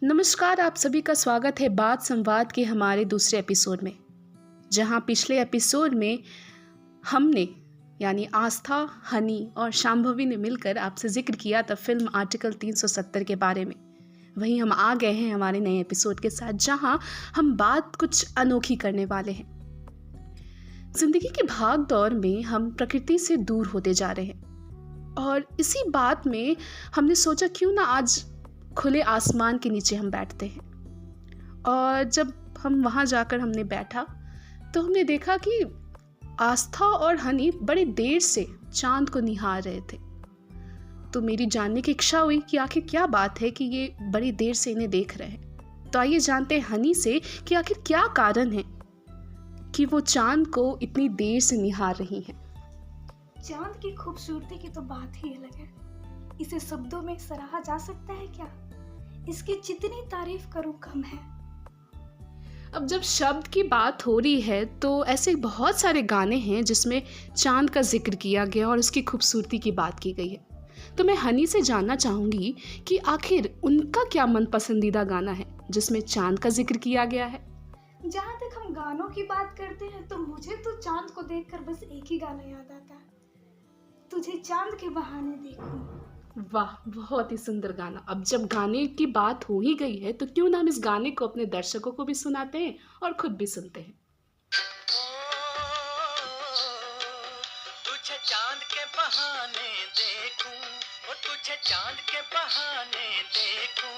नमस्कार, आप सभी का स्वागत है बात संवाद के हमारे दूसरे एपिसोड में। जहां पिछले एपिसोड में हमने यानी आस्था, हनी और शांभवी ने मिलकर आपसे जिक्र किया था फिल्म आर्टिकल 370 के बारे में। वहीं हम आ गए हैं हमारे नए एपिसोड के साथ, जहां हम बात कुछ अनोखी करने वाले हैं। जिंदगी की भाग दौड़ में हम प्रकृति से दूर होते जा रहे हैं और इसी बात में हमने सोचा क्यों ना आज खुले आसमान के नीचे हम बैठते हैं। और जब हम वहाँ जाकर हमने बैठा तो हमने देखा कि आस्था और हनी बड़े देर से चांद को निहार रहे थे। तो मेरी जानने की इच्छा हुई कि आखिर क्या बात है कि ये बड़ी देर से इन्हें देख रहे हैं। तो आइए जानते हैं हनी से कि आखिर क्या कारण है कि वो चांद को इतनी देर से निहार रही हैं। चांद की खूबसूरती की तो बात ही अलग है। इसे शब्दों में सराहा जा सकता है क्या? इसकी जितनी तारीफ करूं कम है। अब जब शब्द की बात हो रही है तो ऐसे बहुत सारे गाने हैं जिसमें चांद का जिक्र किया गया और उसकी खूबसूरती की बात की गई है। तो मैं हनी से जानना चाहूँगी कि आखिर उनका क्या मन पसंदीदा गाना है जिसमें चांद का जिक्र किया गया है। जहाँ तक हम गानों की बात करते हैं तो मुझे तो चांद को देखकर बस एक ही गाना याद आता है, तुझे चांद के बहाने देखूं। वाह, बहुत ही सुंदर गाना। अब जब गाने की बात हो ही गई है तो क्यों ना हम इस गाने को अपने दर्शकों को भी सुनाते हैं और खुद भी सुनते हैं। तुझे चांद के बहाने देखूं, ओ तुझे चांद के बहाने देखूं,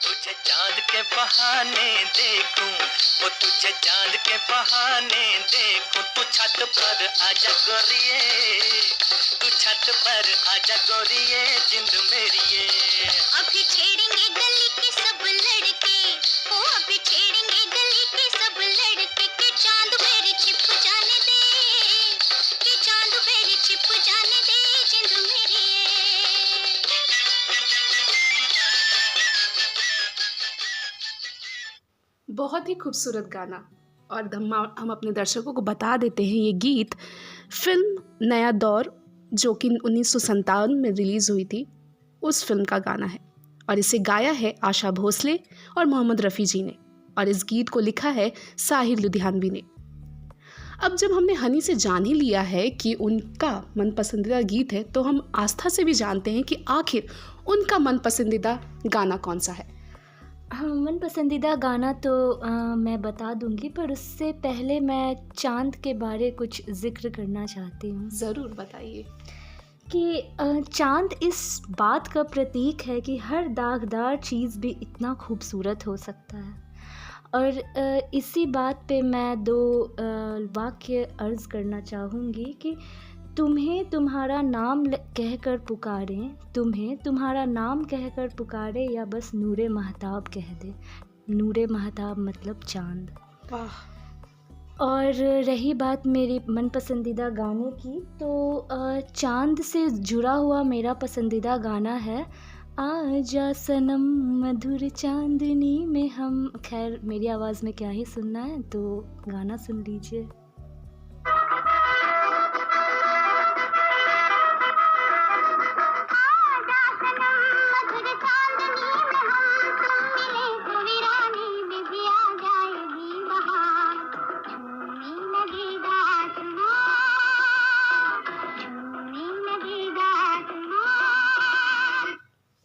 तुझे चांद के बहाने देखूं, ओ तुझे चांद के बहाने देखूं। तू छत पर आजा गोरिये, तू छत पर आजा गोरिये, जिंद मेरिये। अभी छेड़ेंगे गली के सब लड़के, ओ अभी छेड़ेंगे गली के सब लड़के, के चांद मेरे छिप जाने दे, के चांद मेरे छिप जाने दे, जिंद मेरी बहुत ही खूबसूरत गाना। और हम अपने दर्शकों को बता देते हैं ये गीत फिल्म नया दौर जो कि 1957 में रिलीज़ हुई थी, उस फिल्म का गाना है। और इसे गाया है आशा भोसले और मोहम्मद रफ़ी जी ने, और इस गीत को लिखा है साहिर लुधियानवी ने। अब जब हमने हनी से जान ही लिया है कि उनका मन पसंदीदा गीत है तो हम आस्था से भी जानते हैं कि आखिर उनका मन पसंदीदा गाना कौन सा है। हाँ, मन पसंदीदा गाना तो मैं बता दूंगी, पर उससे पहले मैं चांद के बारे कुछ जिक्र करना चाहती हूँ। ज़रूर बताइए। कि चांद इस बात का प्रतीक है कि हर दागदार चीज़ भी इतना खूबसूरत हो सकता है। और इसी बात पे मैं दो वाक्य अर्ज़ करना चाहूँगी कि तुम्हें तुम्हारा नाम कहकर पुकारें, तुम्हें तुम्हारा नाम कहकर पुकारे, या बस नूरे महताब कह दे। नूरे महताब मतलब चांद। वाह। और रही बात मेरी मन पसंदीदा गाने की, तो चांद से जुड़ा हुआ मेरा पसंदीदा गाना है आजा सनम मधुर चांदनी में हम। खैर मेरी आवाज़ में क्या ही सुनना है, तो गाना सुन लीजिए।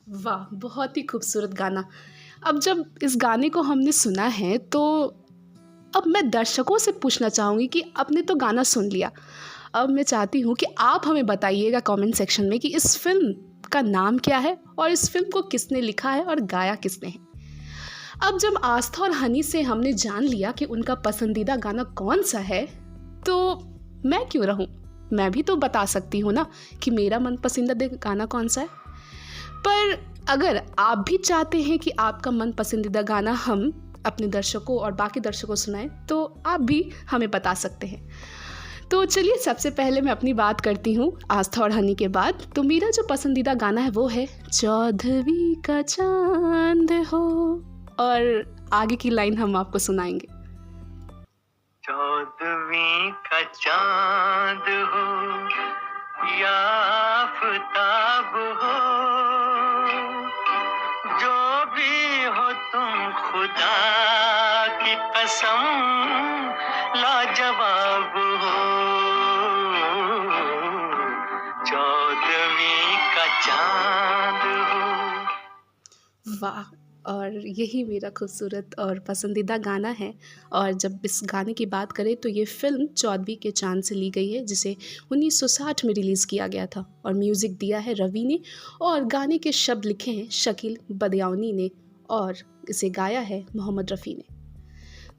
वाह, बहुत ही खूबसूरत गाना। अब जब इस गाने को हमने सुना है तो अब मैं दर्शकों से पूछना चाहूँगी कि आपने तो गाना सुन लिया, अब मैं चाहती हूँ कि आप हमें बताइएगा कमेंट सेक्शन में कि इस फिल्म का नाम क्या है और इस फिल्म को किसने लिखा है और गाया किसने है। अब जब आस्था और हनी से हमने जान लिया कि उनका पसंदीदा गाना कौन सा है, तो मैं क्यों रहूँ, मैं भी तो बता सकती हूँ ना कि मेरा मन पसंदीदा गाना कौन सा है। पर अगर आप भी चाहते हैं कि आपका मन पसंदीदा गाना हम अपने दर्शकों और बाकी दर्शकों सुनाएं, तो आप भी हमें बता सकते हैं। तो चलिए, सबसे पहले मैं अपनी बात करती हूँ आस्था और हनी के बाद। तो मेरा जो पसंदीदा गाना है वो है चौदहवीं का चांद हो, और आगे की लाइन हम आपको सुनाएंगे। चौदहवीं का चांद हो या आफताब हो, खुदा की कसम लाजवाब हो, 14वीं का चांद हो। वाह! और यही मेरा खूबसूरत और पसंदीदा गाना है। और जब इस गाने की बात करें तो ये फ़िल्म 14वीं के चाँद से ली गई है, जिसे 1960 में रिलीज़ किया गया था और म्यूज़िक दिया है रवि ने और गाने के शब्द लिखे हैं शकील बदयानी ने और इसे गाया है मोहम्मद रफ़ी ने।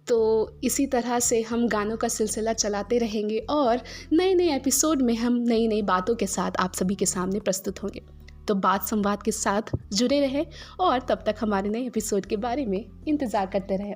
तो इसी तरह से हम गानों का सिलसिला चलाते रहेंगे और नए-नए एपिसोड में हम नई-नई बातों के साथ आप सभी के सामने प्रस्तुत होंगे। तो बात संवाद के साथ जुड़े रहें और तब तक हमारे नए एपिसोड के बारे में इंतज़ार करते रहें।